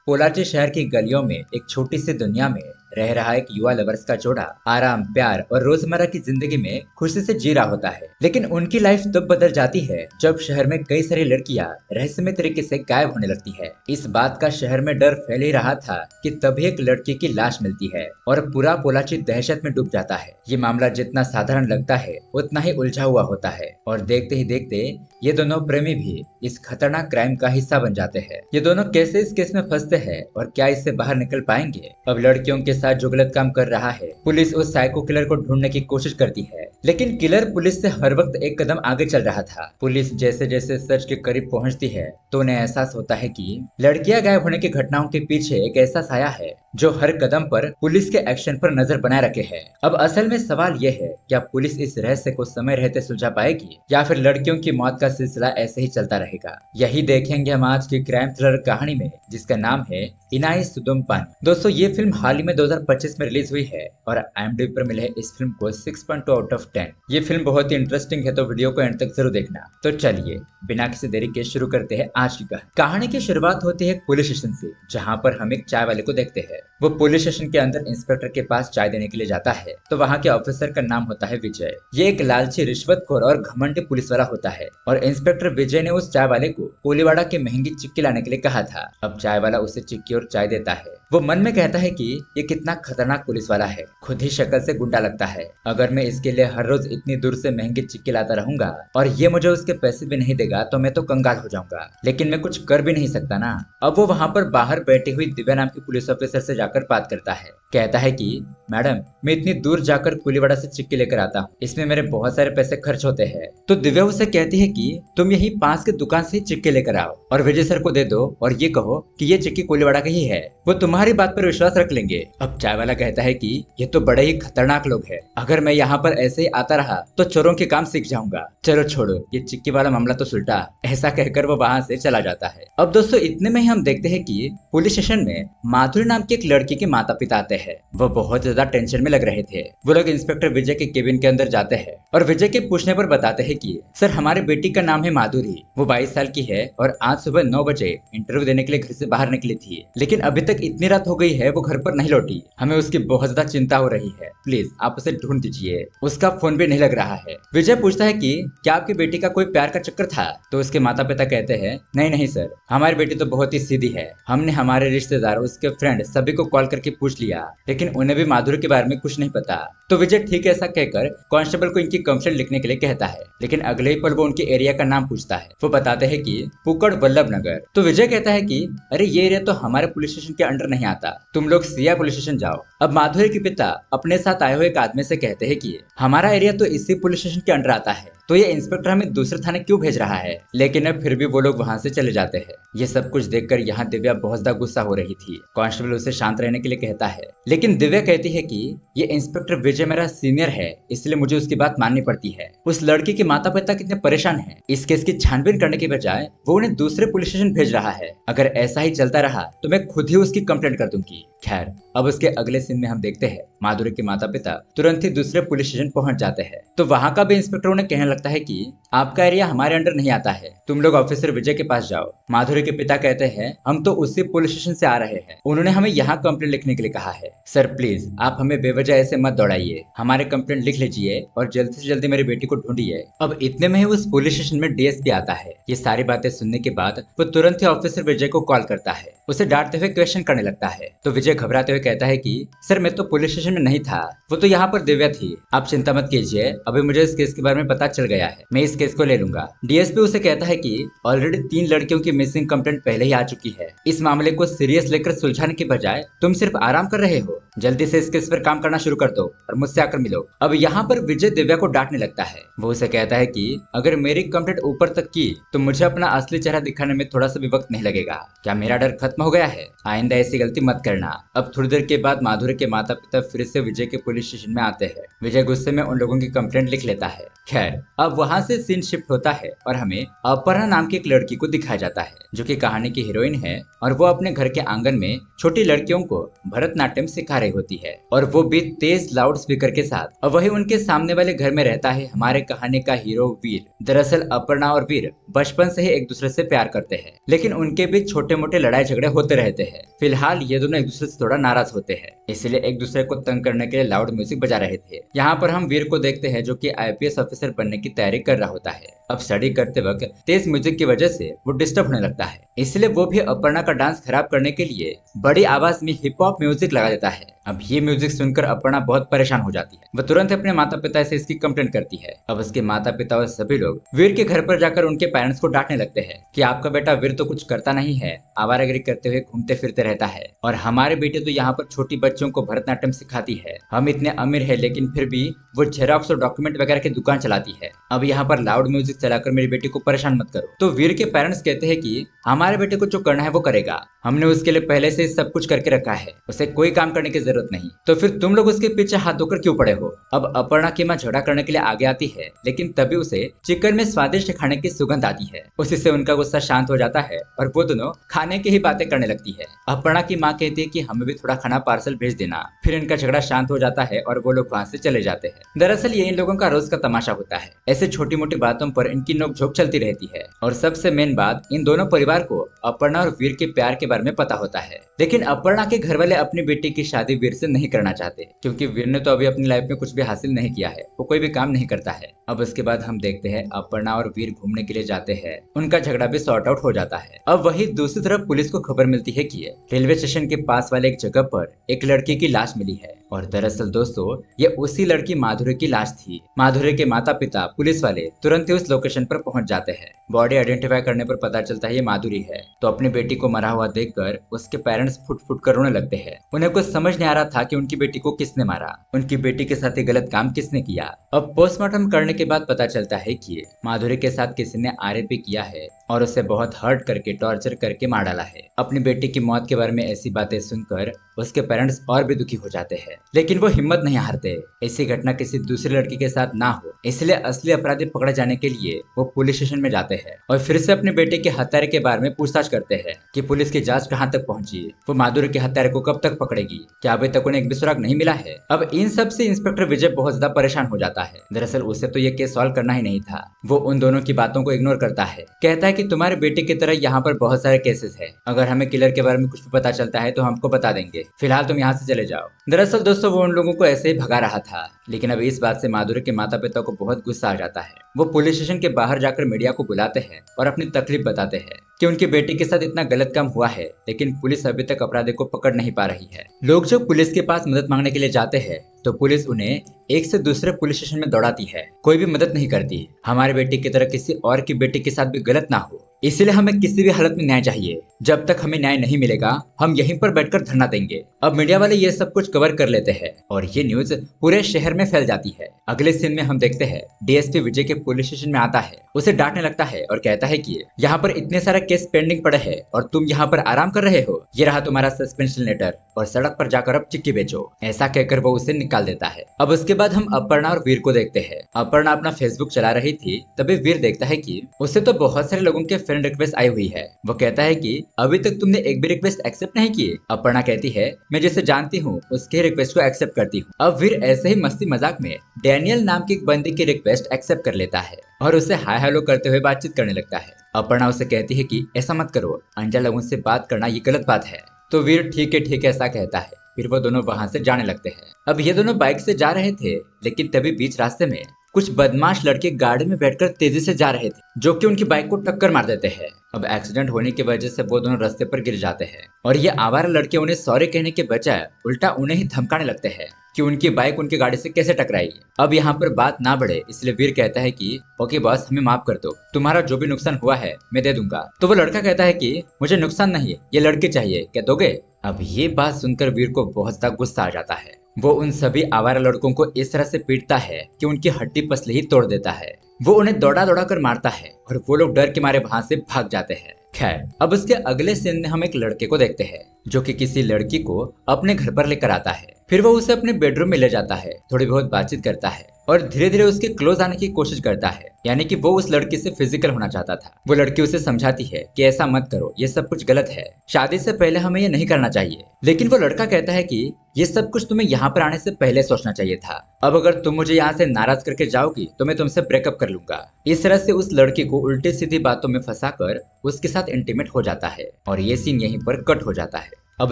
पोलाची शहर की गलियों में एक छोटी सी दुनिया में रह रहा एक युवा लवर्स का जोड़ा आराम, प्यार और रोजमर्रा की जिंदगी में खुशी से जी रहा होता है। लेकिन उनकी लाइफ तब बदल जाती है जब शहर में कई सारी लड़कियां रहस्यमय तरीके से गायब होने लगती है। इस बात का शहर में डर फैल ही रहा था कि तभी एक लड़की की लाश मिलती है और पूरा पोलाची दहशत में डूब जाता है। ये मामला जितना साधारण लगता है उतना ही उलझा हुआ होता है और देखते ही देखते ये दोनों प्रेमी भी इस खतरनाक क्राइम का हिस्सा बन जाते हैं। ये दोनों कैसे इस केस में फंसते हैं और क्या इससे बाहर निकल पाएंगे? अब लड़कियों के साथ जो गलत काम कर रहा है, पुलिस उस साइको किलर को ढूंढने की कोशिश करती है, लेकिन किलर पुलिस से हर वक्त एक कदम आगे चल रहा था। पुलिस जैसे जैसे सच के करीब पहुंचती है तो उन्हें एहसास होता है कि लड़कियां गायब होने की घटनाओं के पीछे एक ऐसा साया है जो हर कदम पर पुलिस के एक्शन पर नजर बनाए रखे है। अब असल में सवाल यह है, क्या पुलिस इस रहस्य को समय रहते सुलझा पाएगी या फिर लड़कियों की मौत का सिलसिला ऐसे ही चलता रहेगा? यही देखेंगे हम आज की क्राइम थ्रिलर कहानी में, जिसका नाम है इनाई सुदुम्पान। दोस्तों, ये फिल्म हाल ही में 2025 में रिलीज हुई है और IMDb पर मिले है इस फिल्म को 6.2 आउट ऑफ 10। ये फिल्म बहुत ही इंटरेस्टिंग है, तो वीडियो को एंड तक जरूर देखना। तो चलिए बिना किसी देरी के शुरू करते हैं आज की कहानी की शुरुआत होती है एक पुलिस स्टेशन से, जहाँ पर हम एक चाय वाले को देखते हैं। वो पुलिस स्टेशन के अंदर इंस्पेक्टर के पास चाय देने के लिए जाता है तो वहाँ के ऑफिसर का नाम होता है विजय। ये एक लालची, रिश्वतखोर और घमंडी पुलिस वाला होता है और इंस्पेक्टर विजय ने उस चाय वाले को कोलीवाड़ा की महंगी चिक्की लाने के लिए कहा था। अब चाय वाला उसे चिक्की और चाय देता है। वो मन में कहता है कि ये कितना खतरनाक पुलिस वाला है, खुद ही शक्ल से गुंडा लगता है। अगर मैं इसके लिए हर रोज इतनी दूर से महंगी चिक्की लाता रहूंगा और ये मुझे उसके पैसे भी नहीं देगा तो मैं तो कंगाल हो जाऊंगा, लेकिन मैं कुछ कर भी नहीं सकता ना। अब वो वहाँ पर बाहर बैठी हुई दिव्या नाम की पुलिस ऑफिसर से जाकर बात करता है। कहता है कि मैडम, मैं इतनी दूर जाकर कोलीवाड़ा से चिक्की लेकर आता हूँ, इसमें मेरे बहुत सारे पैसे खर्च होते हैं। तो दिव्या उसे कहती है कि तुम यही पास के दुकान से चिक्की लेकर आओ और विजय सर को दे दो और ये कहो कि ये चिक्की कोलीवाड़ा की ही है, वो तुम्हारी बात पर विश्वास रख लेंगे। अब चाय वाला कहता है कि ये तो बड़े ही खतरनाक लोग हैं, अगर मैं यहाँ पर ऐसे ही आता रहा तो चोरों के काम सीख जाऊंगा। चलो छोड़ो, ये चिक्की वाला मामला तो सुलटा। ऐसा कहकर वो वहाँ से चला जाता है। अब दोस्तों, इतने में ही हम देखते हैं कि पुलिस स्टेशन में माधुरी नाम की एक लड़की के माता पिता आते हैं। वो बहुत ज्यादा टेंशन में लग रहे थे। वो लोग इंस्पेक्टर विजय के केबिन के अंदर जाते हैं और विजय के पूछने पर बताते हैं कि सर, हमारे बेटी का नाम है माधुरी, वो 22 साल की है और आज सुबह 9 बजे इंटरव्यू देने के लिए घर से बाहर निकली थी, लेकिन अभी तक इतनी रात हो गई है वो घर पर नहीं लौटी। हमें उसकी बहुत ज्यादा चिंता हो रही है, प्लीज आप उसे ढूंढ दीजिए, उसका फोन भी नहीं लग रहा है। विजय पूछता है कि क्या आपकी बेटी का कोई प्यार का चक्कर था? तो उसके माता पिता कहते हैं नहीं नहीं सर, हमारी बेटी तो बहुत ही सीधी है। हमने हमारे रिश्तेदार, उसके फ्रेंड सभी को कॉल करके पूछ लिया, लेकिन उन्हें भी माधुरी के बारे में कुछ नहीं पता। तो विजय ठीक ऐसा कहकर कांस्टेबल को इनकी कंप्लेंट लिखने के लिए कहता है, लेकिन अगले ही पल वो उनके एरिया का नाम पूछता है। वो बताते हैं कि पुकड़ वल्लभ नगर। तो विजय कहता है कि अरे ये एरिया तो हमारे पुलिस स्टेशन के अंडर नहीं आता, तुम लोग सिया पुलिस स्टेशन जाओ। अब माधुरी के पिता अपने साथ आए हुए एक आदमी से कहते हैं कि हमारा एरिया तो इसी पुलिस स्टेशन के अंडर आता है, तो ये इंस्पेक्टर हमें दूसरे थाने क्यों भेज रहा है? लेकिन अब फिर भी वो लोग वहाँ से चले जाते हैं। ये सब कुछ देखकर यहाँ दिव्या बहुत ज्यादा गुस्सा हो रही थी। कांस्टेबल उसे शांत रहने के लिए कहता है, लेकिन दिव्या कहती है कि ये इंस्पेक्टर विजय मेरा सीनियर है, इसलिए मुझे उसकी बात माननी पड़ती है। उस लड़की के माता पिता कितने परेशान हैं, इस केस की छानबीन करने के बजाय वो उन्हें दूसरे पुलिस स्टेशन भेज रहा है। अगर ऐसा ही चलता रहा तो मैं खुद ही उसकी कंप्लेंट कर दूंगी। खैर, अब उसके अगले सीन में हम देखते हैं माधुरी के माता पिता तुरंत ही दूसरे पुलिस स्टेशन पहुंच जाते हैं। तो वहाँ का भी इंस्पेक्टर उन्हें कहने लगता है कि आपका एरिया हमारे अंडर नहीं आता है, तुम लोग ऑफिसर विजय के पास जाओ। माधुरी के पिता कहते हैं हम तो उसी पुलिस स्टेशन से आ रहे हैं, उन्होंने हमें यहाँ कंप्लेंट लिखने के लिए कहा है। सर प्लीज आप हमें बेवजह ऐसे मत दौड़ाइए, हमारे कंप्लेंट लिख लीजिए और जल्दी से जल्दी मेरी बेटी को ढूंढिए। अब इतने में ही उस पुलिस स्टेशन में डीएसपी आता है। ये सारी बातें सुनने के बाद वो तुरंत ही ऑफिसर विजय को कॉल करता है, उसे डांटते हुए क्वेश्चन करने लगता है। तो विजय घबराते हुए कहता है कि सर मैं तो पुलिस स्टेशन में नहीं था, वो तो यहाँ पर दिव्या थी, आप चिंता मत कीजिए, अभी मुझे इस केस के बारे में पता चल गया है, मैं इस केस को ले लूंगा। डीएसपी उसे कहता है कि ऑलरेडी 3 लड़कियों की मिसिंग कंप्लेंट पहले ही आ चुकी है, इस मामले को सीरियस लेकर सुलझाने के बजाय तुम सिर्फ आराम कर रहे हो, जल्दी से इस केस पर काम करना शुरू कर दो और मुझसे आकर मिलो। अब यहाँ पर विजय दिव्या को डांटने लगता है। वो उसे कहता है कि अगर मेरी कंप्लेंट ऊपर तक की तो मुझे अपना असली चेहरा दिखाने में थोड़ा सा भी वक्त नहीं लगेगा। क्या मेरा डर खत्म हो गया है? आइंदा ऐसी गलती मत करना। अब थोड़ी देर के बाद माधुरी के माता पिता फिर से विजय के पुलिस स्टेशन में आते हैं। विजय गुस्से में उन लोगों की कंप्लेंट लिख लेता है। खैर, अब वहाँ से सीन शिफ्ट होता है और हमें अपर्णा नाम की एक लड़की को दिखाया जाता है, जो कि कहानी की हीरोइन है और वो अपने घर के आंगन में छोटी लड़कियों को भरतनाट्यम सिखा रही होती है और वो भी तेज लाउड स्पीकर के साथ। और वही उनके सामने वाले घर में रहता है हमारे कहानी का हीरो वीर। दरअसल अपर्णा और वीर बचपन से ही एक दूसरे से प्यार करते हैं, लेकिन उनके बीच छोटे मोटे लड़ाई झगड़े होते रहते हैं। फिलहाल ये दोनों एक दूसरे से थोड़ा नाराज होते हैं, इसलिए एक दूसरे को तंग करने के लिए लाउड म्यूजिक बजा रहे थे। यहाँ पर हम वीर को देखते हैं जो कि आईपीएस ऑफिसर बनने की तैयारी कर रहा होता है। अब स्टडी करते वक्त तेज म्यूजिक की वजह से वो डिस्टर्ब होने लगता है, इसलिए वो भी अपर्णा का डांस खराब करने के लिए बड़ी आवाज में हिप हॉप म्यूजिक लगा देता है। अब ये म्यूजिक सुनकर अपर्णा बहुत परेशान हो जाती है। वह तुरंत अपने माता पिता से इसकी कंप्लेंट करती है। अब उसके माता पिता और सभी लोग वीर के घर पर जाकर उनके पेरेंट्स को डांटने लगते हैं कि आपका बेटा वीर तो कुछ करता नहीं है, आवारागरी करते हुए घूमते फिरते रहता है, और हमारे बेटे तो यहाँ पर छोटी बच्चों को भरतनाट्यम सिखाती है। हम इतने अमीर है लेकिन फिर भी वो जेरॉक्स और डॉक्यूमेंट वगैरह की दुकान चलाती है। अब यहाँ पर लाउड म्यूजिक चलाकर मेरी बेटी को परेशान मत करो। तो वीर के पेरेंट्स कहते हैं कि हमारे बेटे को जो करना है वो करेगा, हमने उसके लिए पहले से सब कुछ करके रखा है, उसे कोई काम करने की जरूरत नहीं। तो फिर तुम लोग उसके पीछे हाथ धोकर क्यों पड़े हो। अब अपर्णा की माँ झगड़ा करने के लिए आगे आती है, लेकिन तभी उसे चिकन में स्वादिष्ट खाने की सुगंध आती है। उसी से उनका गुस्सा शांत हो जाता है और वो दोनों खाने की ही बातें करने लगती है। अपर्णा की माँ कहती है कि हमें भी थोड़ा खाना पार्सल भेज देना। फिर इनका झगड़ा शांत हो जाता है और वो लोग वहाँ से चले जाते हैं। दरअसल ये इन लोगों का रोज का तमाशा होता है। ऐसे छोटी मोटी बातों पर इनकी नोकझोंक चलती रहती है। और सबसे मेन बात, इन दोनों परिवार को अपर्णा और वीर के प्यार के बारे में पता होता है, लेकिन अपर्णा के घर वाले अपनी बेटी की शादी वीर से नहीं करना चाहते, क्योंकि वीर ने तो अभी अपनी लाइफ में कुछ भी हासिल नहीं किया है, वो कोई भी काम नहीं करता है। अब उसके बाद हम देखते हैं अपर्णा और वीर घूमने के लिए जाते हैं। उनका झगड़ा भी सॉर्ट आउट हो जाता है। अब वही दूसरी तरफ पुलिस को खबर मिलती है कि रेलवे स्टेशन के पास वाले एक जगह पर एक लड़की की लाश मिली है। और दरअसल दोस्तों, ये उसी लड़की माधुरी की लाश थी। माधुरी के माता पिता पुलिस वाले तुरंत ही उस लोकेशन पर पहुंच जाते हैं। बॉडी आइडेंटिफाई करने पर पता चलता है ये माधुरी है। तो अपनी बेटी को मरा हुआ देखकर उसके पेरेंट्स फुट फुट कर रोने लगते हैं। उन्हें कुछ समझ नहीं आ रहा था कि उनकी बेटी को किसने मारा, उनकी बेटी के साथ ये गलत काम किसने किया। अब पोस्टमार्टम करने के बाद पता चलता है कि माधुरी के साथ किसी ने आरएपी किया है और उसे बहुत हर्ट करके टॉर्चर करके मार डाला है। अपनी बेटी की मौत के बारे में ऐसी बातें सुनकर उसके पेरेंट्स और भी दुखी हो जाते हैं, लेकिन वो हिम्मत नहीं हारते। ऐसी घटना किसी दूसरी लड़की के साथ ना हो, इसलिए असली अपराधी पकड़े जाने के लिए वो पुलिस स्टेशन में जाते हैं और फिर से अपने बेटे के हत्यारे के बारे में पूछताछ करते हैं कि पुलिस की जांच कहां तक पहुंची, वो माधुरी के हत्यारे को कब तक पकड़ेगी, क्या अभी तक उन्हें एक भी सुराग नहीं मिला है। अब इन सब से इंस्पेक्टर विजय बहुत ज्यादा परेशान हो जाता है। दरअसल उसे तो ये केस सॉल्व करना ही नहीं था। वो उन दोनों की बातों को इग्नोर करता है, कहता है कि तुम्हारे बेटे की तरह यहाँ पर बहुत सारे केसेस है, अगर हमें किलर के बारे में कुछ भी पता चलता है तो हमको बता देंगे, फिलहाल तुम यहाँ से चले जाओ। दरअसल दोस्तों, वो उन लोगों को ऐसे ही भगा रहा था, लेकिन अब इस बात से माधुरी के माता पिता को बहुत गुस्सा आ जाता है। वो पुलिस स्टेशन के बाहर जाकर मीडिया को बुलाते हैं और अपनी तकलीफ बताते हैं कि उनकी बेटी के साथ इतना गलत काम हुआ है, लेकिन पुलिस अभी तक अपराधी को पकड़ नहीं पा रही है। लोग जब पुलिस के पास मदद मांगने के लिए जाते हैं तो पुलिस उन्हें एक से दूसरे पुलिस स्टेशन में दौड़ाती है, कोई भी मदद नहीं करती। हमारे बेटी की तरह किसी और की बेटी के साथ भी गलत ना हो, इसलिए हमें किसी भी हालत में न्याय चाहिए। जब तक हमें न्याय नहीं मिलेगा हम यहीं पर बैठकर धरना देंगे। अब मीडिया वाले ये सब कुछ कवर कर लेते हैं और ये न्यूज पूरे शहर में फैल जाती है। अगले सीन में हम देखते हैं डीएसपी विजय के पुलिस स्टेशन में आता है, उसे डांटने लगता है और कहता है कि यहाँ पर इतने सारे केस पेंडिंग पड़े हैं और तुम यहाँ पर आराम कर रहे हो, ये रहा तुम्हारा सस्पेंशन लेटर और सड़क पर जाकर अब चिक्की बेचो। ऐसा कहकर वो उसे निकाल देता है। अब उसके बाद हम अपर्णा और वीर को देखते हैं। अपर्णा अपना फेसबुक चला रही थी, तभी वीर देखता है कि उसे तो बहुत सारे लोगों के फ्रेंड रिक्वेस्ट आई हुई है। वो कहता है कि अभी तक तुमने एक भी रिक्वेस्ट एक्सेप्ट नहीं की। अपर्णा कहती है मैं जिसे जानती हूँ उसके रिक्वेस्ट को एक्सेप्ट करती हूँ। अब वीर ऐसे ही मस्ती मजाक में डैनियल नाम की एक बंदी की रिक्वेस्ट एक्सेप्ट कर लेता है और उससे हाय हेलो करते हुए बातचीत करने लगता है। अपर्णा उसे कहती है कि ऐसा मत करो, अनजान लोगों से बात करना ये गलत बात है। तो वीर ठीक है ऐसा कहता है। फिर वो दोनों वहां से जाने लगते हैं। अब ये दोनों बाइक से जा रहे थे, लेकिन तभी बीच रास्ते में कुछ बदमाश लड़के गाड़ी में बैठकर तेजी से जा रहे थे, जो कि उनकी बाइक को टक्कर मार देते हैं। अब एक्सीडेंट होने की वजह से वो दोनों रास्ते पर गिर जाते हैं और ये आवारा लड़के उन्हें सॉरी कहने के बजाय उल्टा उन्हें ही धमकाने लगते हैं कि उनकी बाइक उनकी गाड़ी से कैसे टकराई। अब यहाँ पर बात ना बढ़े इसलिए वीर कहता है कि ओके बॉस, हमें माफ कर दो, तुम्हारा जो भी नुकसान हुआ है मैं दे दूंगा। तो वो लड़का कहता है कि मुझे नुकसान नहीं, ये लड़के चाहिए, क्या दोगे? अब ये बात सुनकर वीर को बहुत ज्यादा गुस्सा आ जाता है। वो उन सभी आवारा लड़कों को इस तरह से पीटता है कि उनकी हड्डी पसली ही तोड़ देता है। वो उन्हें दौड़ा दौड़ा कर मारता है और वो लोग डर के मारे वहां से भाग जाते हैं। खैर, अब उसके अगले सीन में हम एक लड़के को देखते हैं जो कि किसी लड़की को अपने घर पर लेकर आता है। फिर वो उसे अपने बेडरूम में ले जाता है, थोड़ी बहुत बातचीत करता है और धीरे धीरे उसके क्लोज आने की कोशिश करता है। यानी कि वो उस लड़की से फिजिकल होना चाहता था। वो लड़की उसे समझाती है कि ऐसा मत करो, ये सब कुछ गलत है, शादी से पहले हमें ये नहीं करना चाहिए। लेकिन वो लड़का कहता है कि ये सब कुछ तुम्हें यहाँ पर आने से पहले सोचना चाहिए था। अब अगर तुम मुझे यहाँ से नाराज करके जाओगी तो मैं तुमसे ब्रेकअप कर लूंगा। इस तरह से उस लड़की को उल्टी सीधी बातों में फंसाकर उसके साथ इंटीमेट हो जाता है और ये सीन यहीं पर कट हो जाता है। अब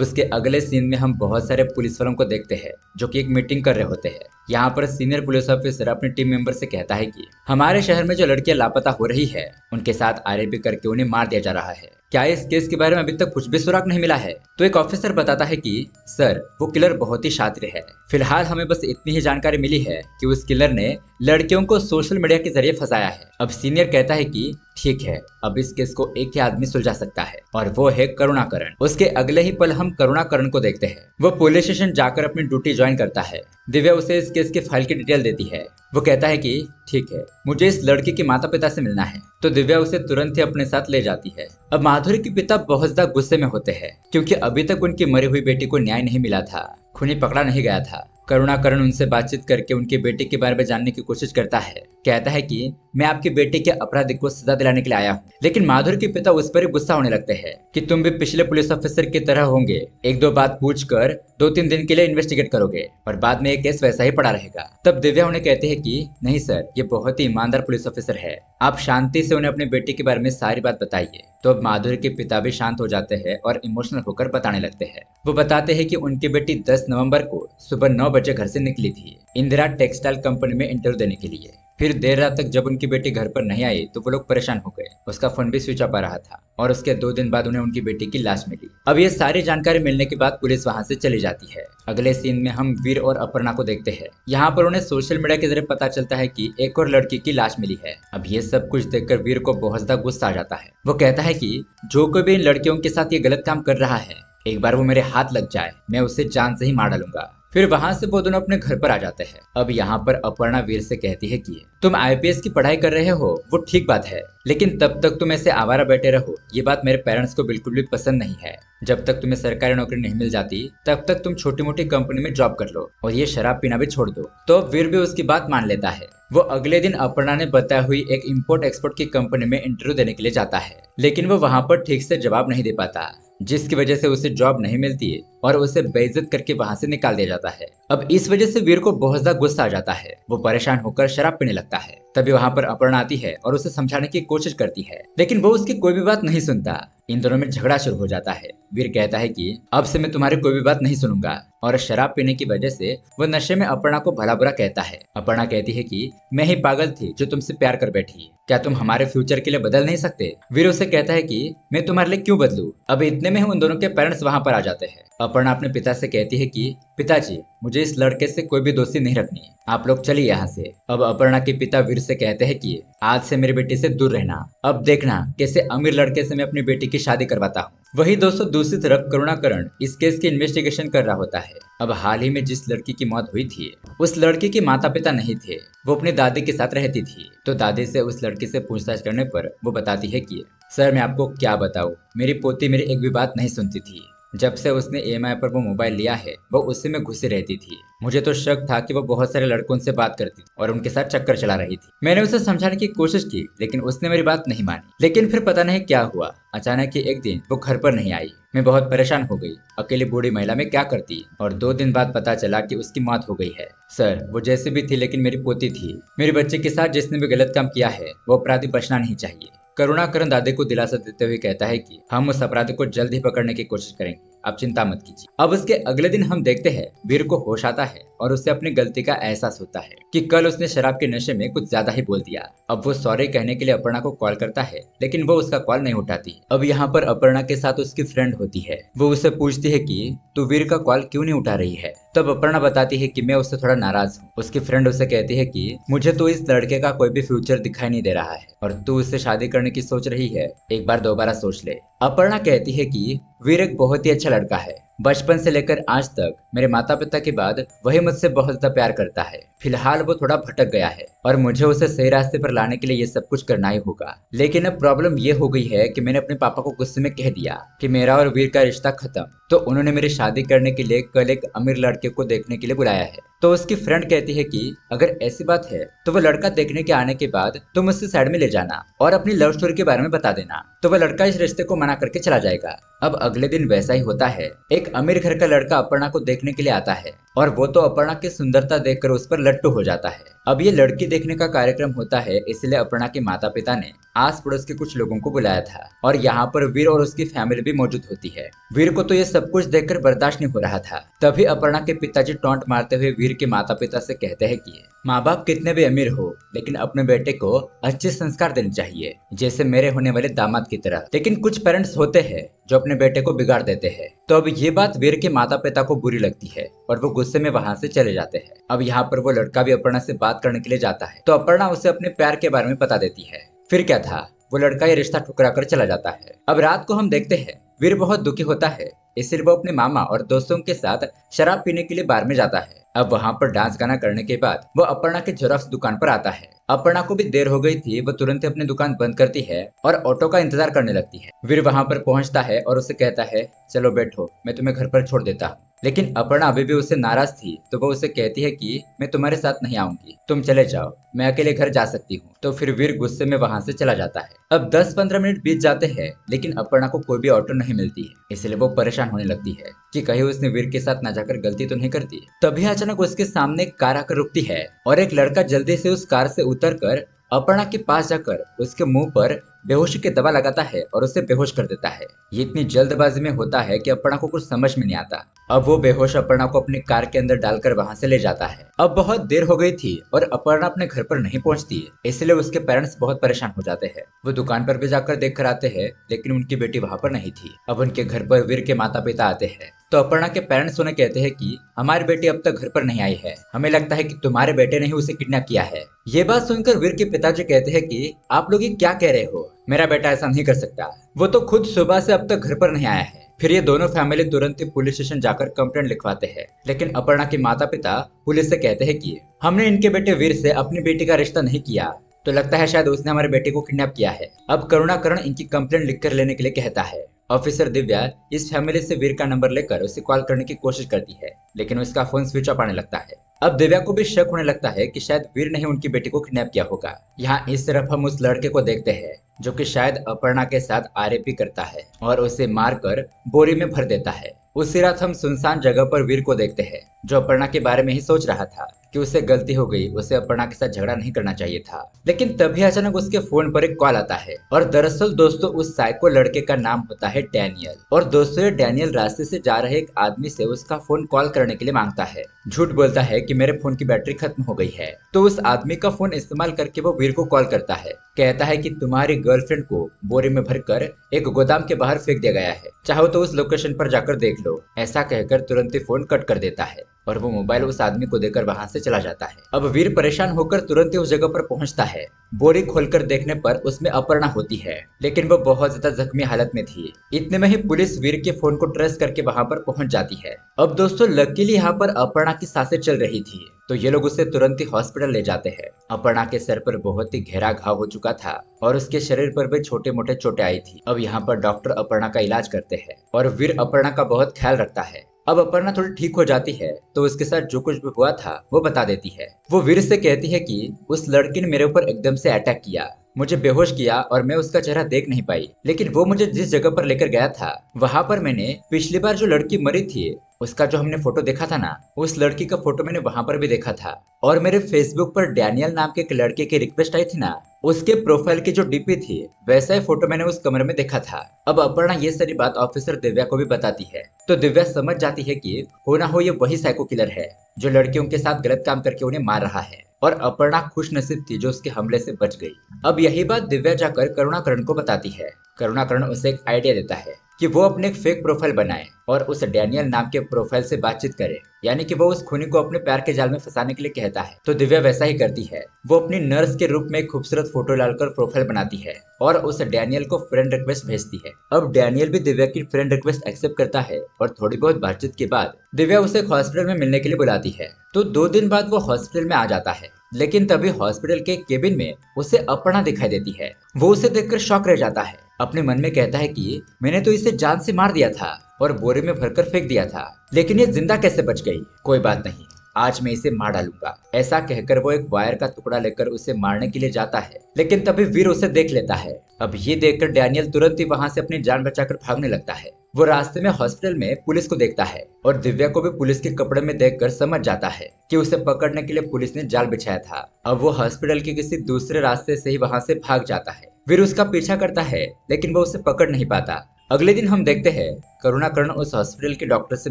उसके अगले सीन में हम बहुत सारे पुलिस वालों को देखते हैं जो कि एक मीटिंग कर रहे होते हैं। यहाँ पर सीनियर पुलिस ऑफिसर अपने टीम मेंबर से कहता है कि हमारे शहर में जो लड़कियां लापता हो रही है उनके साथ आरएबी करके उन्हें मार दिया जा रहा है। क्या इस केस के बारे में अभी तक कुछ भी सुराग नहीं मिला है? तो एक ऑफिसर बताता है कि सर, वो किलर बहुत ही शातिर है। फिलहाल हमें बस इतनी ही जानकारी मिली है कि उस किलर ने लड़कियों को सोशल मीडिया के जरिए फंसाया है। अब सीनियर कहता है कि ठीक है, अब इस केस को एक ही आदमी सुलझा सकता है और वो है करुणाकरण। उसके अगले ही पल हम करुणाकरण को देखते हैं। वो पुलिस स्टेशन जाकर अपनी ड्यूटी ज्वाइन करता है। दिव्या उसे इस केस के फाइल की डिटेल देती है। वो कहता है कि ठीक है, मुझे इस लड़की के माता पिता से मिलना है। तो दिव्या उसे तुरंत ही अपने साथ ले जाती है। अब माधुरी के पिता बहुत ज्यादा गुस्से में होते हैं क्योंकि अभी तक उनकी मरी हुई बेटी को न्याय नहीं मिला था, खूनी पकड़ा नहीं गया था। करुणाकरण उनसे बातचीत करके उनकी बेटी के बारे में जानने की कोशिश करता है। कहता है कि मैं आपकी बेटी के अपराधी को सजा दिलाने के लिए आया हूँ। लेकिन माधुरी के पिता उस पर ही गुस्सा होने लगते हैं कि तुम भी पिछले पुलिस ऑफिसर की तरह होंगे, एक दो बात पूछकर 2-3 दिन के लिए इन्वेस्टिगेट करोगे और बाद में ये केस वैसा ही पड़ा रहेगा। तब दिव्या उन्हें कहती है कि नहीं सर, ये बहुत ही ईमानदार पुलिस ऑफिसर है, आप शांति से उन्हें अपनी बेटी के बारे में सारी बात बताइए। तो अब माधुरी के पिता भी शांत हो जाते हैं और इमोशनल होकर बताने लगते हैं। वो बताते हैं कि उनकी बेटी 10 नवंबर को सुबह 9 बजे घर से निकली थी इंदिरा टेक्सटाइल कंपनी में इंटरव्यू देने के लिए। फिर देर रात तक जब उनकी बेटी घर पर नहीं आई तो वो लोग परेशान हो गए। उसका फोन भी स्विच ऑफ आ रहा था और उसके 2 दिन बाद उन्हें उनकी बेटी की लाश मिली। अब ये सारी जानकारी मिलने के बाद पुलिस वहां से चली जाती है। अगले सीन में हम वीर और अपर्णा को देखते हैं। यहाँ पर उन्हें सोशल मीडिया के जरिए पता चलता है कि एक और लड़की की लाश मिली है। अब ये सब कुछ देखकर वीर को बहुत ज्यादा गुस्सा आ जाता है। वो कहता है कि जो कोई भी इन लड़कियों के साथ ये गलत काम कर रहा है, एक बार वो मेरे हाथ लग जाए, मैं उसे जान से ही मार डालूंगा। फिर वहां से वो दोनों अपने घर पर आ जाते हैं। अब यहाँ पर अपर्णा वीर से कहती है कि तुम आईपीएस की पढ़ाई कर रहे हो, वो ठीक बात है, लेकिन तब तक तुम ऐसे आवारा बैठे रहो, ये बात मेरे पेरेंट्स को बिल्कुल भी पसंद नहीं है। जब तक तुम्हें सरकारी नौकरी नहीं मिल जाती तब तक तुम छोटी मोटी कंपनी में जॉब कर लो और ये शराब पीना भी छोड़ दो। तो वीर भी उसकी बात मान लेता है। वो अगले दिन अपर्णा ने बताई हुई एक इम्पोर्ट एक्सपोर्ट की कंपनी में इंटरव्यू देने के लिए जाता है, लेकिन वो वहां पर ठीक से जवाब नहीं दे पाता, जिसकी वजह से उसे जॉब नहीं मिलती है और उसे बेइज्जत करके वहां से निकाल दिया जाता है। अब इस वजह से वीर को बहुत ज्यादा गुस्सा आ जाता है। वो परेशान होकर शराब पीने लगता है। तभी वहां पर अपर्णा आती है और उसे समझाने की कोशिश करती है, लेकिन वो उसकी कोई भी बात नहीं सुनता। इन दोनों में झगड़ा शुरू हो जाता है। वीर कहता है कि अब से मैं तुम्हारी कोई भी बात नहीं सुनूंगा और शराब पीने की वजह से वो नशे में अपर्णा को भला बुरा कहता है। अपर्णा कहती है कि मैं ही पागल थी जो तुमसे प्यार कर बैठी, क्या तुम हमारे फ्यूचर के लिए बदल नहीं सकते? वीर उसे कहता है कि मैं तुम्हारे लिए क्यों बदलूं? अब इतने में उन दोनों के पेरेंट्स वहां पर आ जाते हैं। अपर्णा अपने पिता से कहती है कि पिताजी, मुझे इस लड़के से कोई भी दोस्ती नहीं रखनी, आप लोग चलिए यहाँ से। अब अपर्णा के पिता वीर से कहते हैं कि आज से मेरी बेटी से दूर रहना, अब देखना कैसे अमीर लड़के से मैं अपनी बेटी की शादी करवाता हूँ। वही दोस्तों, दूसरी तरफ करुणाकरण इस केस की इन्वेस्टिगेशन कर रहा होता है। अब हाल ही में जिस लड़की की मौत हुई थी उस लड़की के माता पिता नहीं थे, वो अपनी दादी के साथ रहती थी। तो दादी से उस लड़की से पूछताछ करने पर वो बताती है कि सर, मैं आपको क्या बताऊं, मेरी पोती मेरी एक भी बात नहीं सुनती थी। जब से उसने ईएमआई पर वो मोबाइल लिया है वो उसी में घुसी रहती थी। मुझे तो शक था कि वो बहुत सारे लड़कों से बात करती और उनके साथ चक्कर चला रही थी। मैंने उसे समझाने की कोशिश की लेकिन उसने मेरी बात नहीं मानी। लेकिन फिर पता नहीं क्या हुआ, अचानक ही एक दिन वो घर पर नहीं आई। मैं बहुत परेशान हो गई, अकेली बूढ़ी महिला में क्या करती, और 2 दिन बाद पता चला कि उसकी मौत हो गई है। सर, वो जैसे भी थी लेकिन मेरी पोती थी। मेरे बच्चे के साथ जिसने भी गलत काम किया है वो अपराधी बचना नहीं चाहिए। करुणाकरण दादी को दिलासा देते हुए कहता है कि हम उस अपराधी को जल्द ही पकड़ने की कोशिश करेंगे, आप चिंता मत कीजिए। अब उसके अगले दिन हम देखते हैं वीर को होश आता है और उसे अपनी गलती का एहसास होता है कि कल उसने शराब के नशे में कुछ ज्यादा ही बोल दिया। अब वो सॉरी कहने के लिए अपर्णा को कॉल करता है लेकिन वो उसका कॉल नहीं उठाती। अब यहाँ पर अपर्णा के साथ उसकी फ्रेंड होती है। वो उससे पूछती है कि तू वीर का कॉल क्यों नहीं उठा रही है। तब अपर्णा बताती है कि मैं उससे थोड़ा नाराज हूँ। उसकी फ्रेंड उसे कहती है कि मुझे तो इस लड़के का कोई भी फ्यूचर दिखाई नहीं दे रहा है और तू उससे शादी करने की सोच रही है, एक बार दोबारा सोच ले। अपर्णा कहती है कि वीर एक बहुत ही अच्छा लड़का है, बचपन से लेकर आज तक मेरे माता पिता के बाद वही मुझसे बहुत ज्यादा प्यार करता है। फिलहाल वो थोड़ा भटक गया है और मुझे उसे सही रास्ते पर लाने के लिए ये सब कुछ करना ही होगा। लेकिन अब प्रॉब्लम ये हो गई है कि मैंने अपने पापा को गुस्से में कह दिया कि मेरा और वीर का रिश्ता खत्म। तो उन्होंने मेरी शादी करने के लिए कल एक अमीर लड़के को देखने के लिए बुलाया है। तो उसकी फ्रेंड कहती है कि अगर ऐसी बात है तो वो लड़का देखने के आने के बाद तुम उससे साइड में ले जाना और अपनी लव स्टोरी के बारे में बता देना, तो वह लड़का इस रिश्ते को मना करके चला जाएगा। अब अगले दिन वैसा ही होता है। एक अमीर घर का लड़का अपर्णा को देखने के लिए आता है और वो तो अपर्णा की सुंदरता देखकर उस पर लट्टू हो जाता है। अब ये लड़की देखने का कार्यक्रम होता है, इसलिए अपर्णा के माता पिता ने आस पड़ोस के कुछ लोगों को बुलाया था और यहाँ पर वीर और उसकी फैमिली भी मौजूद होती है। वीर को तो ये सब कुछ देखकर बर्दाश्त नहीं हो रहा था। तभी अपर्णा के पिताजी टॉन्ट मारते हुए वीर के माता पिता से कहते हैं कि माँ बाप कितने भी अमीर हो लेकिन अपने बेटे को अच्छे संस्कार देने चाहिए, जैसे मेरे होने वाले दामाद की तरह। लेकिन कुछ पेरेंट्स होते हैं जो अपने बेटे को बिगाड़ देते हैं। तो अब ये बात वीर के माता पिता को बुरी लगती है और वो गुस्से में वहां से चले जाते हैं। अब यहाँ पर वो लड़का भी अपर्णा से बात करने के लिए जाता है तो अपर्णा उसे अपने प्यार के बारे में बता देती है। फिर क्या था, वो लड़का ये रिश्ता ठुकरा कर चला जाता है। अब रात को हम देखते हैं वीर बहुत दुखी होता है, इसलिए वो अपने मामा और दोस्तों के साथ शराब पीने के लिए बार में जाता है। अब वहाँ पर डांस गाना करने के बाद वो अपर्णा के जेरॉक्स दुकान पर आता है। अपर्णा को भी देर हो गई थी, वो तुरंत ही अपनी दुकान बंद करती है और ऑटो का इंतजार करने लगती है। वीर वहाँ पर पहुँचता है और उसे कहता है चलो बैठो, मैं तुम्हें घर पर छोड़ देता हूँ। लेकिन अपर्णा अभी भी उससे नाराज थी, तो वो उसे कहती है कि मैं तुम्हारे साथ नहीं आऊंगी, तुम चले जाओ, मैं अकेले घर जा सकती हूँ। तो फिर वीर गुस्से में वहां से चला जाता है। अब 10-15 मिनट बीत जाते हैं लेकिन अपर्णा को कोई भी ऑटो नहीं मिलती है, इसलिए वो परेशान होने लगती है कि कहीं उसने वीर के साथ न जाकर गलती तो नहीं कर दी। तभी अचानक उसके सामने एक कार आकर रुकती है और एक लड़का जल्दी से उस कार से उतरकर अपर्णा के पास जाकर उसके मुंह पर बेहोशी की दवा लगाता है और उसे बेहोश कर देता है। ये इतनी जल्दबाजी में होता है कि अपर्णा को कुछ समझ में नहीं आता। अब वो बेहोश अपर्णा को अपनी कार के अंदर डालकर वहां से ले जाता है। अब बहुत देर हो गई थी और अपर्णा अपने घर पर नहीं पहुंचती, इसलिए उसके पेरेंट्स बहुत परेशान हो जाते हैं। वो दुकान पर भी जाकर देख कर आते हैं लेकिन उनकी बेटी वहां पर नहीं थी। अब उनके घर पर वीर के माता पिता आते हैं तो अपर्णा के पेरेंट्स उन्हें कहते हैं कि हमारी बेटी अब तक घर पर नहीं आई है, हमें लगता है कि तुम्हारे बेटे ने ही उसे किडनैप किया है। ये बात सुनकर वीर के पिताजी कहते हैं कि आप लोग ये क्या कह रहे हो, मेरा बेटा ऐसा नहीं कर सकता, वो तो खुद सुबह से अब तक घर पर नहीं आया है। फिर ये दोनों फैमिली तुरंत ही पुलिस स्टेशन जाकर कंप्लेंट लिखवाते हैं। लेकिन अपर्णा के माता पिता पुलिस से कहते हैं कि हमने इनके बेटे वीर से अपनी बेटी का रिश्ता नहीं किया, तो लगता है शायद उसने हमारे बेटे को किडनैप किया है। अब करुणाकरण इनकी कंप्लेंट लिखकर लेने के लिए कहता है। ऑफिसर दिव्या इस फैमिली से वीर का नंबर लेकर उसे कॉल करने की कोशिश करती है लेकिन उसका फोन स्विच ऑफ आने लगता है। अब दिव्या को भी शक होने लगता है कि शायद वीर ने ही उनकी बेटी को किडनैप किया होगा। यहाँ इस तरफ हम उस लड़के को देखते हैं जो कि शायद अपर्णा के साथ आरएपी करता है और उसे मारकर बोरी में भर देता है। उसी रात हम सुनसान जगह पर वीर को देखते हैं जो अपर्णा के बारे में ही सोच रहा था कि उसे गलती हो गई, उसे अपर्णा के साथ झगड़ा नहीं करना चाहिए था। लेकिन तभी अचानक उसके फोन पर एक कॉल आता है और दरअसल दोस्तों उस साइको लड़के का नाम होता है डैनियल। और दोस्तों ये डैनियल रास्ते से जा रहे एक आदमी से उसका फोन कॉल करने के लिए मांगता है। झूठ बोलता है कि मेरे फोन की बैटरी खत्म हो गई है। तो उस आदमी का फोन इस्तेमाल करके वो वीर को कॉल करता है, कहता है कि तुम्हारी गर्लफ्रेंड को बोरी में भरकर एक गोदाम के बाहर फेंक दिया गया है, चाहो तो उस लोकेशन पर जाकर देख लो। ऐसा कहकर तुरंत ही फोन कट कर देता है और वो मोबाइल उस आदमी को देकर वहां से चला जाता है। अब वीर परेशान होकर तुरंत ही उस जगह पर पहुंचता है। बोरी खोलकर देखने पर उसमें अपर्णा होती है लेकिन वो बहुत ज्यादा जख्मी हालत में थी। इतने में ही पुलिस वीर के फोन को ट्रेस करके वहां पर पहुंच जाती है। अब दोस्तों लकीली यहाँ पर अपर्णा की सांसें चल रही थी तो ये लोग उसे तुरंत ही हॉस्पिटल ले जाते हैं। अपर्णा के सर पर बहुत ही गहरा घाव हो चुका था और उसके शरीर पर भी छोटे मोटे चोटें आई थी। अब यहाँ पर डॉक्टर अपर्णा का इलाज करते हैं और वीर अपर्णा का बहुत ख्याल रखता है। अब अपर्णा थोड़ी ठीक हो जाती है तो उसके साथ जो कुछ भी हुआ था वो बता देती है। वो वीर से कहती है कि उस लड़की ने मेरे ऊपर एकदम से अटैक किया, मुझे बेहोश किया और मैं उसका चेहरा देख नहीं पाई। लेकिन वो मुझे जिस जगह पर लेकर गया था वहां पर मैंने पिछली बार जो लड़की मरी थी उसका जो हमने फोटो देखा था ना, उस लड़की का फोटो मैंने वहां पर भी देखा था। और मेरे फेसबुक पर डैनियल नाम के एक लड़के की रिक्वेस्ट आई थी ना, उसके प्रोफाइल की जो डीपी थी वैसा ही फोटो मैंने उस कमरे में देखा था। अब अपर्णा ये सारी बात ऑफिसर दिव्या को भी बताती है तो दिव्या समझ जाती है कि हो ना हो ये वही साइको किलर है जो लड़कियों के साथ गलत काम करके उन्हें मार रहा है। और अपर्णा खुश नसीब थी जो उसके हमले से बच गई। अब यही बात दिव्या जाकर करुणाकरण को बताती है। करुणाकरण उसे एक आइडिया देता है कि वो अपने एक फेक प्रोफाइल बनाए और उस डैनियल नाम के प्रोफाइल से बातचीत करे, यानी कि वो उस खूनी को अपने प्यार के जाल में फंसाने के लिए कहता है। तो दिव्या वैसा ही करती है। वो अपनी नर्स के रूप में एक खूबसूरत फोटो डालकर प्रोफाइल बनाती है और उस डैनियल को फ्रेंड रिक्वेस्ट भेजती है। अब डैनियल भी दिव्या की फ्रेंड रिक्वेस्ट एक्सेप्ट करता है और थोड़ी बहुत बातचीत के बाद दिव्या उसे हॉस्पिटल में मिलने के लिए बुलाती है। तो 2 दिन बाद वो हॉस्पिटल में आ जाता है, लेकिन तभी हॉस्पिटल के केबिन में उसे अपर्णा दिखाई देती है। वो उसे देखकर शॉक रह जाता है। अपने मन में कहता है कि मैंने तो इसे जान से मार दिया था और बोरे में भरकर फेंक दिया था, लेकिन ये जिंदा कैसे बच गई? कोई बात नहीं, आज मैं इसे मार डालूंगा। ऐसा कहकर वो एक वायर का टुकड़ा लेकर उसे मारने के लिए जाता है, लेकिन तभी वीर उसे देख लेता है। अब ये देखकर डैनियल तुरंत ही वहां से अपनी जान बचाकर भागने लगता है। वो रास्ते में हॉस्पिटल में पुलिस को देखता है और दिव्या को भी पुलिस के कपड़े में देखकर समझ जाता है कि उसे पकड़ने के लिए पुलिस ने जाल बिछाया था। अब वो हॉस्पिटल के किसी दूसरे रास्ते से ही वहां से भाग जाता है। वीर उसका पीछा करता है, लेकिन वो उसे पकड़ नहीं पाता। अगले दिन हम देखते हैं करुणाकरण उस हॉस्पिटल के डॉक्टर से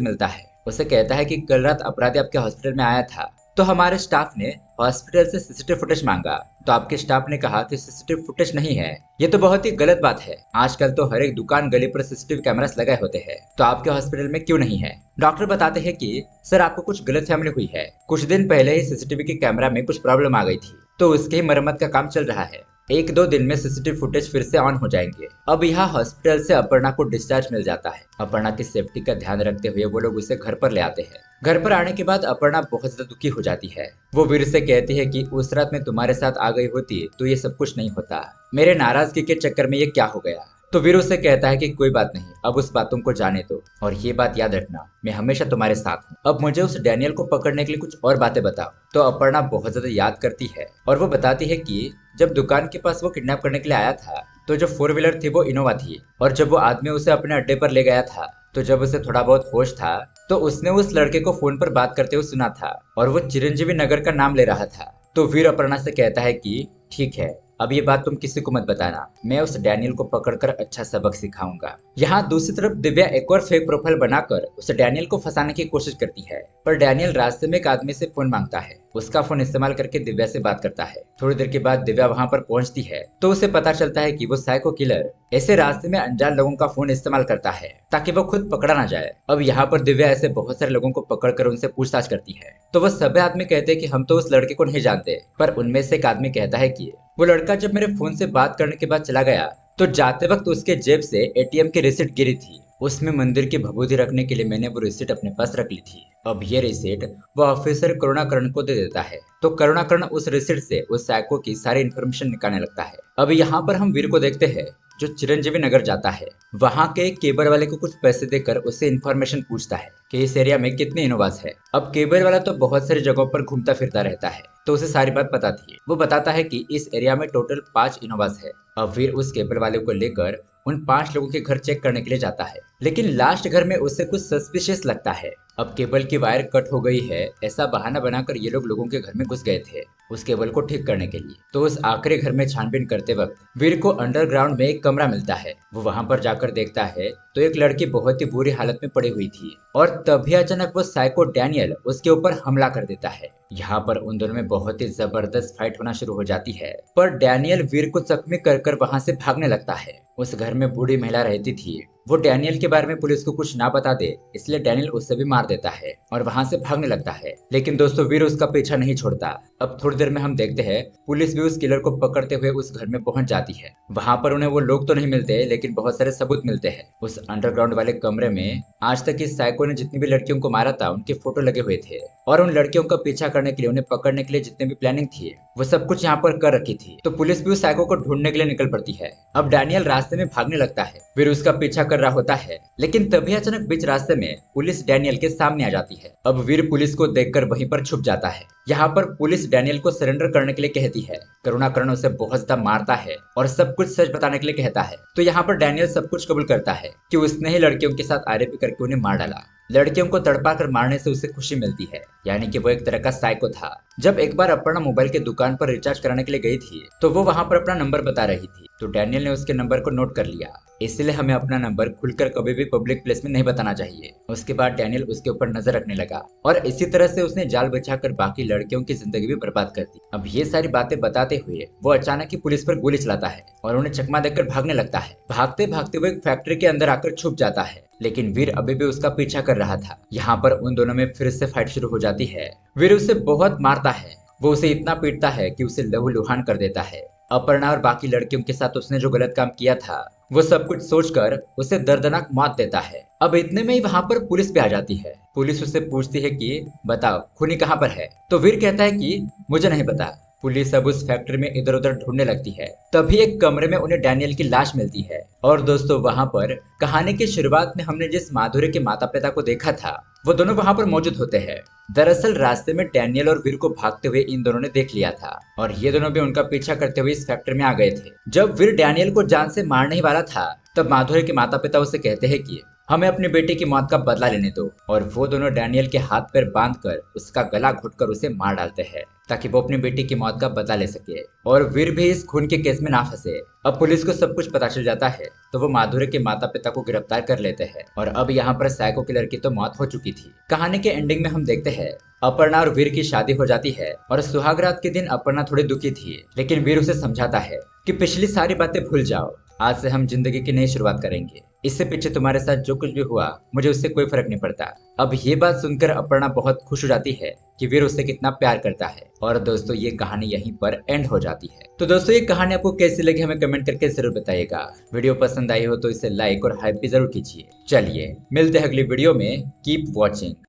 मिलता है। उसे कहता है कि कल रात अपराधी आपके हॉस्पिटल में आया था, तो हमारे स्टाफ ने हॉस्पिटल से सीसीटीवी फुटेज मांगा, तो आपके स्टाफ ने कहा कि सीसीटीवी फुटेज नहीं है। ये तो बहुत ही गलत बात है। आजकल तो हर एक दुकान गली पर सीसीटीवी कैमरास लगाए होते हैं, तो आपके हॉस्पिटल में क्यों नहीं है? डॉक्टर बताते हैं कि सर, आपको कुछ गलतफहमी हुई है। कुछ दिन पहले ही सीसीटीवी के कैमरा में कुछ प्रॉब्लम आ गई थी, तो उसके ही मरम्मत का काम चल रहा है। 1-2 दिन में सीसीटीवी फुटेज फिर से ऑन हो जाएंगे। अब यहाँ हॉस्पिटल से अपर्णा को डिस्चार्ज मिल जाता है। अपर्णा की सेफ्टी का ध्यान रखते हुए वो लोग उसे घर पर ले आते हैं। घर पर आने के बाद अपर्णा बहुत ज्यादा दुखी हो जाती है। वो वीर से कहती है कि उस रात में तुम्हारे साथ आ गई होती तो ये सब कुछ नहीं होता। मेरे नाराजगी के चक्कर में ये क्या हो गया? तो वीर उससे कहता है कि कोई बात नहीं, अब उस बातों को जाने दो और ये बात याद रखना, मैं हमेशा तुम्हारे साथ हूँ। अब मुझे उस डैनियल को पकड़ने के लिए कुछ और बातें बताओ। तो अपर्णा बहुत ज्यादा याद करती है और वो बताती है कि जब दुकान के पास वो किडनैप करने के लिए आया था, तो जो 4 व्हीलर थी वो इनोवा थी, और जब वो आदमी उसे अपने अड्डे पर ले गया था, तो जब उसे थोड़ा बहुत होश था, तो उसने उस लड़के को फोन पर बात करते हुए सुना था और वो चिरंजीवी नगर का नाम ले रहा था। तो वीर अपर्णा से कहता है कि ठीक है, अब ये बात तुम किसी को मत बताना, मैं उस डैनियल को पकड़कर अच्छा सबक सिखाऊंगा। यहाँ दूसरी तरफ दिव्या एक और फेक प्रोफाइल बनाकर उस डैनियल को फंसाने की कोशिश करती है, पर डैनियल रास्ते में एक आदमी से फोन मांगता है। उसका फोन इस्तेमाल करके दिव्या से बात करता है। थोड़ी देर के बाद दिव्या वहाँ पर पहुँचती है, तो उसे पता चलता है कि वो साइको किलर ऐसे रास्ते में अनजान लोगों का फोन इस्तेमाल करता है ताकि वो खुद पकड़ा ना जाए। अब यहाँ पर दिव्या ऐसे बहुत सारे लोगों को पकड़कर उनसे पूछताछ करती है, तो वो सभी आदमी कहते हैं कि हम तो उस लड़के को नहीं जानते, पर उनमें से एक आदमी कहता है कि वो लड़का जब मेरे फोन से बात करने के बाद चला गया, तो जाते वक्त उसके जेब से एटीएम की रिसिप्ट गिरी थी। उसमें मंदिर की भभूति रखने के लिए मैंने वो रिसिप्ट अपने पास रख ली थी। अब ये रिसिप्ट वो ऑफिसर करुणाकरण को दे देता है, तो करुणाकरण उस रिसिप्ट से उस साइको की सारी इन्फॉर्मेशन निकालने लगता है। अब यहाँ पर हम वीर को देखते हैं जो चिरंजीवी नगर जाता है। वहाँ के केबल वाले को कुछ पैसे देकर उससे इन्फॉर्मेशन पूछता है कि इस एरिया में कितने इनोवास है। अब केबल वाला तो बहुत सारी जगहों पर घूमता फिरता रहता है, तो उसे सारी बात पता थी। वो बताता है कि इस एरिया में टोटल 5 इनोवास है। अब वीर उस केबल वाले को लेकर उन 5 लोगों के घर चेक करने के लिए जाता है, लेकिन लास्ट घर में उसे कुछ सस्पिशियस लगता है। अब केबल की वायर कट हो गई है, ऐसा बहाना बनाकर ये लोगों के घर में घुस गए थे उस केबल को ठीक करने के लिए। तो उस आखिरी घर में छानबीन करते वक्त वीर को अंडरग्राउंड में एक कमरा मिलता है। वो वहां पर जाकर देखता है तो एक लड़की बहुत ही बुरी हालत में पड़ी हुई थी, और तभी अचानक वो साइको डैनियल उसके ऊपर हमला कर देता है। यहाँ पर उन दोनों में बहुत ही जबरदस्त फाइट होना शुरू हो जाती है, पर डैनियल वीर को जख्मी कर वहां से भागने लगता है। उस घर में बूढ़ी महिला रहती थी। वो डैनियल के बारे में पुलिस को कुछ ना बता दे, इसलिए डैनियल उससे भी मार देता है और वहां से भागने लगता है। लेकिन दोस्तों वीर उसका पीछा नहीं छोड़ता। अब थोड़ी देर में हम देखते हैं पुलिस भी उस किलर को पकड़ते हुए उस घर में पहुंच जाती है। वहां पर उन्हें वो लोग तो नहीं मिलते, लेकिन बहुत सारे सबूत मिलते हैं। उस अंडरग्राउंड वाले कमरे में आज तक इस साइको ने जितनी भी लड़कियों को मारा था उनके फोटो लगे हुए थे, और उन लड़कियों का पीछा करने के लिए, उन्हें पकड़ने के लिए जितने भी प्लानिंग थी वो सब कुछ यहाँ पर कर रखी थी। तो पुलिस भी उस साइको को ढूंढने के लिए निकल पड़ती है। अब डैनियल रास्ते में भागने लगता है, वीर उसका पीछा कर रहा होता है, लेकिन तभी अचानक बीच रास्ते में पुलिस डैनियल के सामने आ जाती है। अब वीर पुलिस को देखकर वहीं पर छुप जाता है। यहाँ पर पुलिस डैनियल को सरेंडर करने के लिए कहती है। करुणाकरण उसे बहुत ज्यादा मारता है और सब कुछ सच बताने के लिए कहता है। तो यहाँ पर डैनियल सब कुछ कबूल करता है कि उसने ही लड़कियों के साथ आरोपी करके उन्हें मार डाला। लड़कियों को तड़पा कर मारने से उसे खुशी मिलती है, यानी कि वो एक तरह का साइको था। जब एक बार अपर्णा मोबाइल के दुकान पर रिचार्ज कराने के लिए गई थी, तो वो वहां पर अपना नंबर बता रही थी, तो डैनियल ने उसके नंबर को नोट कर लिया। इसलिए हमें अपना नंबर खुलकर कभी भी पब्लिक प्लेस में नहीं बताना चाहिए। उसके बाद डैनियल उसके ऊपर नजर रखने लगा और इसी तरह से उसने जाल बिछाकर बाकी लड़कियों की जिंदगी भी बर्बाद कर दी। अब ये सारी बातें बताते हुए वो अचानक ही पुलिस पर गोली चलाता है और उन्हें चकमा देकर भागने लगता है। भागते भागते वो एक फैक्ट्री के अंदर आकर छुप जाता है, लेकिन वीर अभी भी उसका पीछा कर रहा था। यहाँ पर उन दोनों में फिर से फाइट शुरू हो जाती है। वीर उसे बहुत मारता है, वो उसे इतना पीटता है कि उसे लहूलुहान कर देता है। अपर्णा और बाकी लड़कियों के साथ उसने जो गलत काम किया था वो सब कुछ सोचकर उसे दर्दनाक मौत देता है। अब इतने में ही वहां पर पुलिस भी आ जाती है। पुलिस उससे पूछती है कि बताओ खूनी कहाँ पर है। तो वीर कहता है कि मुझे नहीं पता। पुलिस अब उस फैक्ट्री में इधर उधर ढूंढने लगती है। तभी एक कमरे में उन्हें डैनियल की लाश मिलती है। और दोस्तों वहां पर कहानी की शुरुआत में हमने जिस माधुरी के माता पिता को देखा था वो दोनों वहां पर मौजूद होते हैं। दरअसल रास्ते में डैनियल और वीर को भागते हुए इन दोनों ने देख लिया था और ये दोनों भी उनका पीछा करते हुए इस फैक्ट्री में आ गए थे। जब वीर डैनियल को जान से मारने ही वाला था तब माधुरी के माता पिता उसे कहते हैं कि हमें अपने बेटे की मौत का बदला लेने दो। और वो दोनों डैनियल के हाथ पैर बांधकर उसका गला घुटकर उसे मार डालते हैं ताकि वो अपनी बेटी की मौत का बदला ले सके और वीर भी इस खून के केस में ना फंसे। अब पुलिस को सब कुछ पता चल जाता है तो वो माधुरी के माता पिता को गिरफ्तार कर लेते हैं और अब यहाँ पर साइको किलर की तो मौत हो चुकी थी। कहानी के एंडिंग में हम देखते हैं अपर्णा और वीर की शादी हो जाती है और सुहाग रात के दिन अपर्णा थोड़ी दुखी थी, लेकिन वीर उसे समझाता है कि पिछली सारी बातें भूल जाओ, आज से हम जिंदगी की नई शुरुआत करेंगे। इससे पीछे तुम्हारे साथ जो कुछ भी हुआ मुझे उससे कोई फर्क नहीं पड़ता। अब ये बात सुनकर अपर्णा बहुत खुश हो जाती है कि वीर उससे कितना प्यार करता है। और दोस्तों ये कहानी यहीं पर एंड हो जाती है। तो दोस्तों ये कहानी आपको कैसी लगी हमें कमेंट करके जरूर बताइएगा। वीडियो पसंद आई हो तो इसे लाइक और हाइप भी जरूर कीजिए। चलिए मिलते हैं अगली वीडियो में। Keep watching.